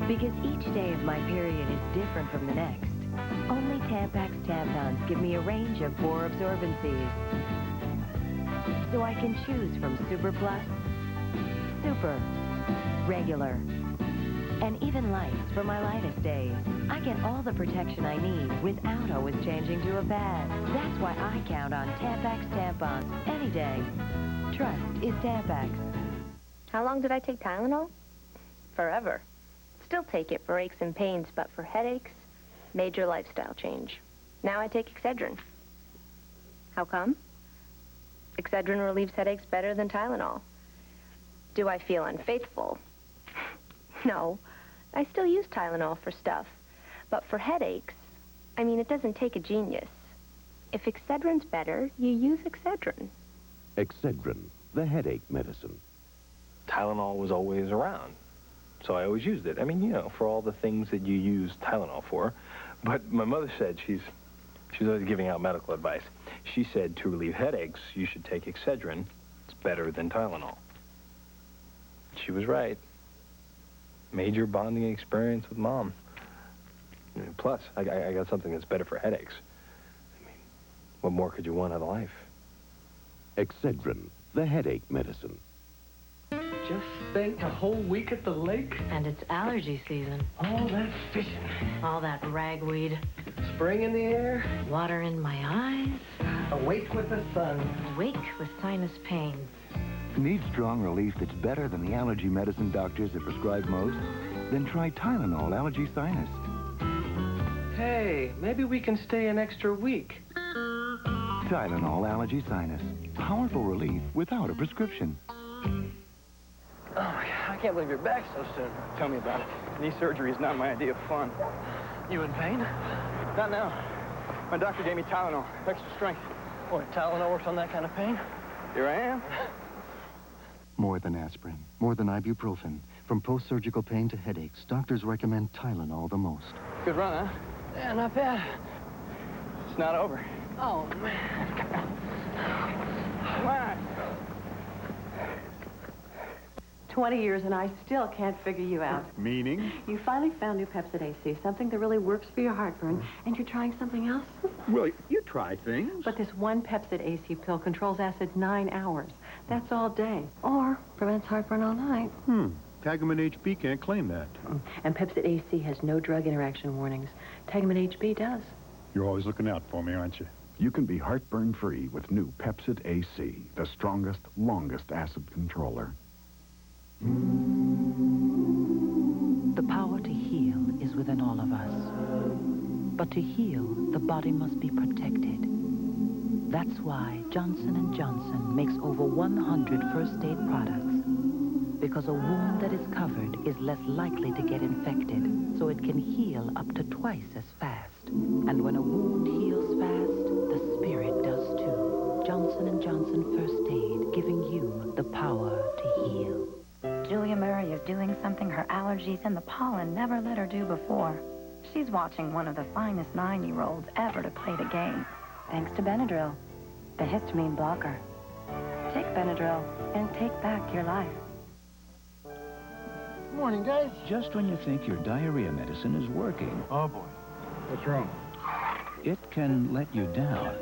Because each day of my period is different from the next, only Tampax tampons give me a range of 4 absorbencies. So I can choose from Super Plus, Super, Regular, and even lights for my lightest days. I get all the protection I need without always changing to a pad. That's why I count on Tampax tampons any day. Trust is Tampax. How long did I take Tylenol? Forever. Still take it for aches and pains, but for headaches, major lifestyle change. Now I take Excedrin. How come? Excedrin relieves headaches better than Tylenol. Do I feel unfaithful? No, I still use Tylenol for stuff. But for headaches, I mean, it doesn't take a genius. If Excedrin's better, you use Excedrin. Excedrin, the headache medicine. Tylenol was always around, so I always used it. I mean, you know, for all the things that you use Tylenol for. But my mother said she's always giving out medical advice. She said to relieve headaches, you should take Excedrin. It's better than Tylenol. She was right. Major bonding experience with Mom. Plus, I got something that's better for headaches. I mean, what more could you want out of life? Excedrin, the headache medicine. Just think, a whole week at the lake. And it's allergy season. All that fishing. All that ragweed. Spring in the air. Water in my eyes. Awake with the sun. Awake with sinus pain. Need strong relief that's better than the allergy medicine doctors have prescribed most? Then try Tylenol Allergy Sinus. Hey, maybe we can stay an extra week. Tylenol Allergy Sinus. Powerful relief without a prescription. Oh, my God, I can't believe you're back so soon. Tell me about it. Knee surgery is not my idea of fun. You in pain? Not now. My doctor gave me Tylenol, extra strength. Boy, Tylenol works on that kind of pain? Here I am. More than aspirin, more than ibuprofen. From post-surgical pain to headaches, doctors recommend Tylenol the most. Good run, huh? Yeah, not bad. It's not over. Oh, man. Come on. 20 years and I still can't figure you out. Meaning? You finally found new Pepsid AC, something that really works for your heartburn, and you're trying something else? Well, you try things. But this one Pepsid AC pill controls acid 9 hours. That's all day. Or prevents heartburn all night. Tagamet HB can't claim that. And Pepsid AC has no drug interaction warnings. Tagamet HB does. You're always looking out for me, aren't you? You can be heartburn-free with new Pepsid AC, the strongest, longest acid controller. The power to heal is within all of us. But to heal, the body must be protected. That's why Johnson & Johnson makes over 100 first aid products. Because a wound that is covered is less likely to get infected, so it can heal up to twice as fast. And when a wound heals fast, the spirit does too. Johnson & Johnson First Aid, giving you the power to heal. Julia Murray is doing something her allergies and the pollen never let her do before. She's watching one of the finest 9-year-olds ever to play the game, thanks to Benadryl, the histamine blocker. Take Benadryl and take back your life. Morning, guys. Just when you think your diarrhea medicine is working. Oh, boy. What's wrong? It can let you down.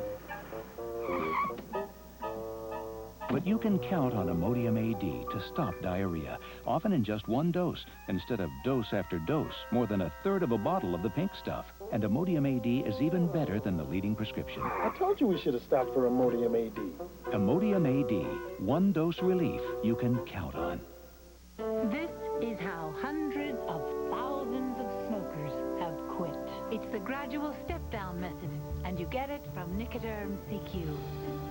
But you can count on Imodium AD to stop diarrhea, often in just one dose, instead of dose after dose, more than a third of a bottle of the pink stuff. And Imodium AD is even better than the leading prescription. I told you we should have stopped for Imodium AD. Imodium AD, one dose relief you can count on. This is how hundreds of thousands of smokers have quit. It's the gradual step-down method, and you get it from Nicoderm CQ.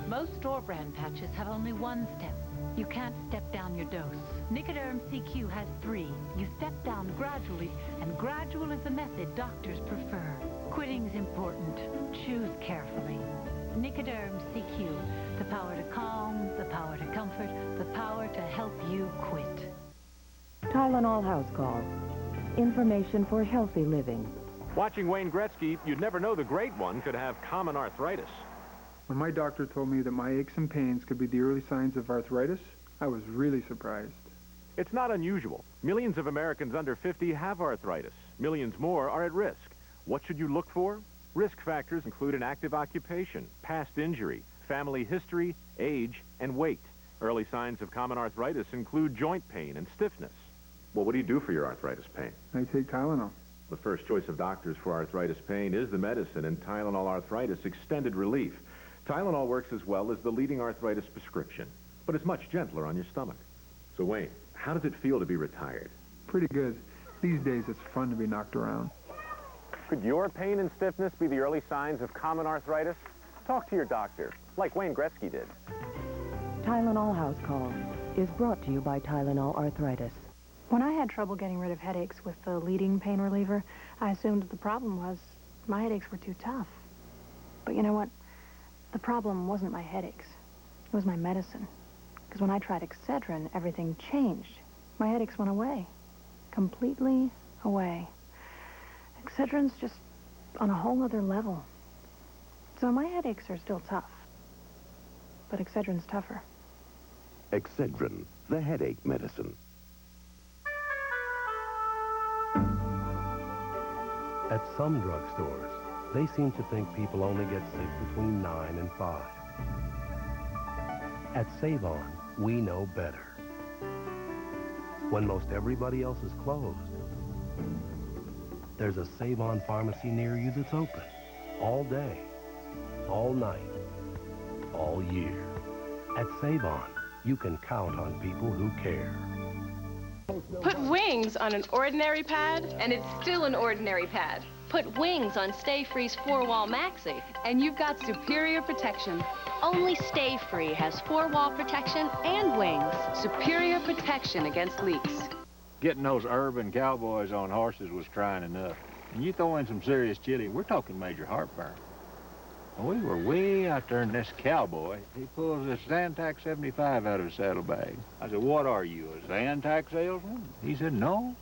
Most store-brand patches have only one step. You can't step down your dose. Nicoderm CQ has 3. You step down gradually, and gradual is the method doctors prefer. Quitting's important. Choose carefully. Nicoderm CQ, the power to calm, the power to comfort, the power to help you quit. Tylenol House Call. Information for healthy living. Watching Wayne Gretzky, you'd never know the great one could have common arthritis. When my doctor told me that my aches and pains could be the early signs of arthritis, I was really surprised. It's not unusual. Millions of Americans under 50 have arthritis. Millions more are at risk. What should you look for? Risk factors include an active occupation, past injury, family history, age, and weight. Early signs of common arthritis include joint pain and stiffness. Well, what do you do for your arthritis pain? I take Tylenol. The first choice of doctors for arthritis pain is the medicine and Tylenol Arthritis Extended Relief. Tylenol works as well as the leading arthritis prescription, but it's much gentler on your stomach. So, Wayne, how does it feel to be retired? Pretty good. These days, it's fun to be knocked around. Could your pain and stiffness be the early signs of common arthritis? Talk to your doctor, like Wayne Gretzky did. Tylenol House Call is brought to you by Tylenol Arthritis. When I had trouble getting rid of headaches with the leading pain reliever, I assumed that the problem was my headaches were too tough. But you know what? The problem wasn't my headaches. It was my medicine. Because when I tried Excedrin, everything changed. My headaches went away. Completely away. Excedrin's just on a whole other level. So my headaches are still tough, but Excedrin's tougher. Excedrin, the headache medicine. At some drugstores, they seem to think people only get sick between 9 and 5. At Save-On, we know better. When most everybody else is closed, there's a Save-On pharmacy near you that's open all day, all night, all year. At Save-On, you can count on people who care. Put wings on an ordinary pad, and it's still an ordinary pad. Put wings on Stay Free's 4-Wall Maxi, and you've got superior protection. Only Stay Free has 4-wall protection and wings. Superior protection against leaks. Getting those urban cowboys on horses was trying enough. And you throw in some serious chili, we're talking major heartburn. We were way out there, and this cowboy, he pulls this Zantac 75 out of his saddlebag. I said, what are you, a Zantac salesman? He said, no,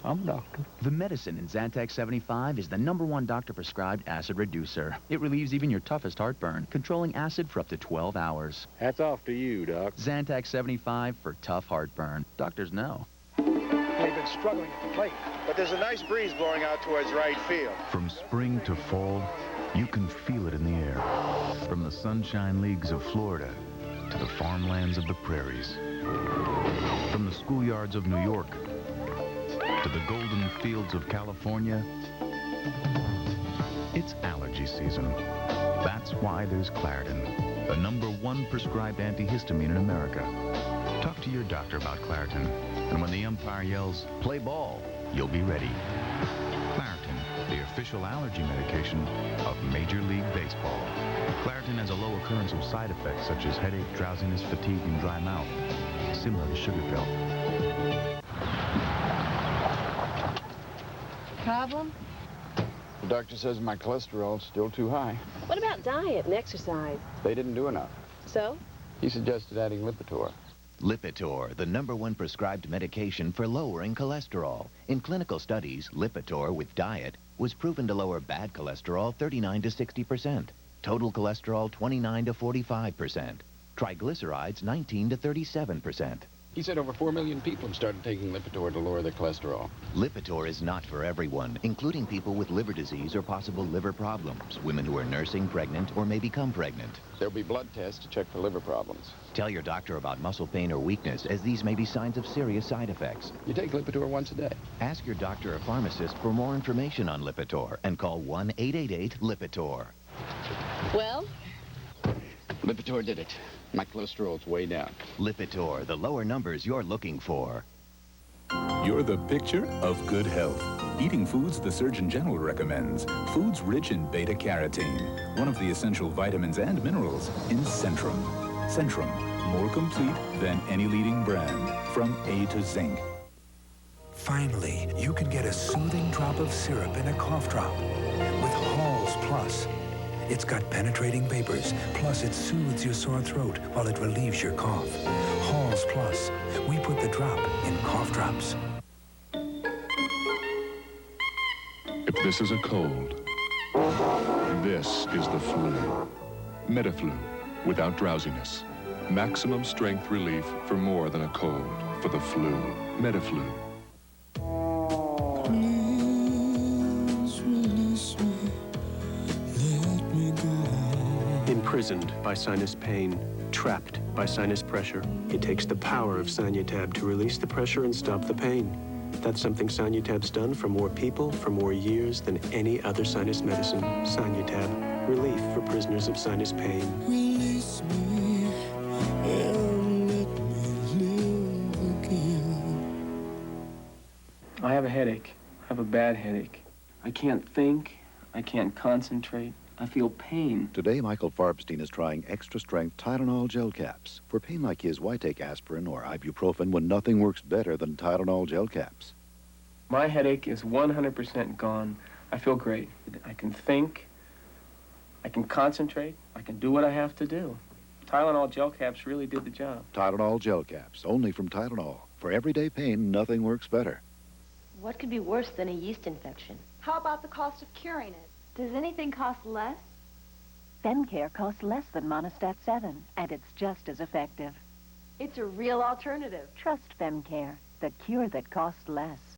I'm a doctor. The medicine in Zantac 75 is the #1 doctor-prescribed acid reducer. It relieves even your toughest heartburn, controlling acid for up to 12 hours. Hats off to you, Doc. Zantac 75 for tough heartburn. Doctors know. They've been struggling at the plate, but there's a nice breeze blowing out towards right field. From spring to fall, you can feel it in the air. From the sunshine leagues of Florida to the farmlands of the prairies. From the schoolyards of New York to the golden fields of California, it's allergy season. That's why there's Claritin, the #1 prescribed antihistamine in America. Talk to your doctor about Claritin, and when the umpire yells, play ball, you'll be ready. Claritin, the official allergy medication of Major League Baseball. Claritin has a low occurrence of side effects such as headache, drowsiness, fatigue, and dry mouth, similar to sugar pill. Problem? The doctor says my cholesterol's still too high. What about diet and exercise? They didn't do enough. So? He suggested adding Lipitor. Lipitor, the #1 prescribed medication for lowering cholesterol. In clinical studies, Lipitor with diet was proven to lower bad cholesterol 39 to 60%, total cholesterol 29 to 45%, triglycerides 19 to 37%. He said over 4 million people have started taking Lipitor to lower their cholesterol. Lipitor is not for everyone, including people with liver disease or possible liver problems, women who are nursing, pregnant, or may become pregnant. There'll be blood tests to check for liver problems. Tell your doctor about muscle pain or weakness, as these may be signs of serious side effects. You take Lipitor once a day. Ask your doctor or pharmacist for more information on Lipitor and call 1-888-LIPITOR. Well? Lipitor did it. My cholesterol's way down. Lipitor, the lower numbers you're looking for. You're the picture of good health. Eating foods the Surgeon General recommends. Foods rich in beta-carotene, one of the essential vitamins and minerals in Centrum. Centrum, more complete than any leading brand, from A to Zinc. Finally, you can get a soothing drop of syrup in a cough drop with Halls Plus. It's got penetrating vapors, plus it soothes your sore throat while it relieves your cough. Halls Plus. We put the drop in cough drops. If this is a cold, this is the flu. Metaflu, without drowsiness. Maximum strength relief for more than a cold. For the flu. Metaflu. Imprisoned by sinus pain, trapped by sinus pressure, it takes the power of Sanyutab to release the pressure and stop the pain. That's something Sanyutab's done for more people for more years than any other sinus medicine. Sanyutab, relief for prisoners of sinus pain. Release me and let me live again. I have a headache. I have a bad headache. I can't think. I can't concentrate. I feel pain. Today, Michael Farbstein is trying extra-strength Tylenol gel caps. For pain like his, why take aspirin or ibuprofen when nothing works better than Tylenol gel caps? My headache is 100% gone. I feel great. I can think. I can concentrate. I can do what I have to do. Tylenol gel caps really did the job. Tylenol gel caps, only from Tylenol. For everyday pain, nothing works better. What could be worse than a yeast infection? How about the cost of curing it? Does anything cost less? FemCare costs less than Monostat 7, and it's just as effective. It's a real alternative. Trust FemCare, the cure that costs less.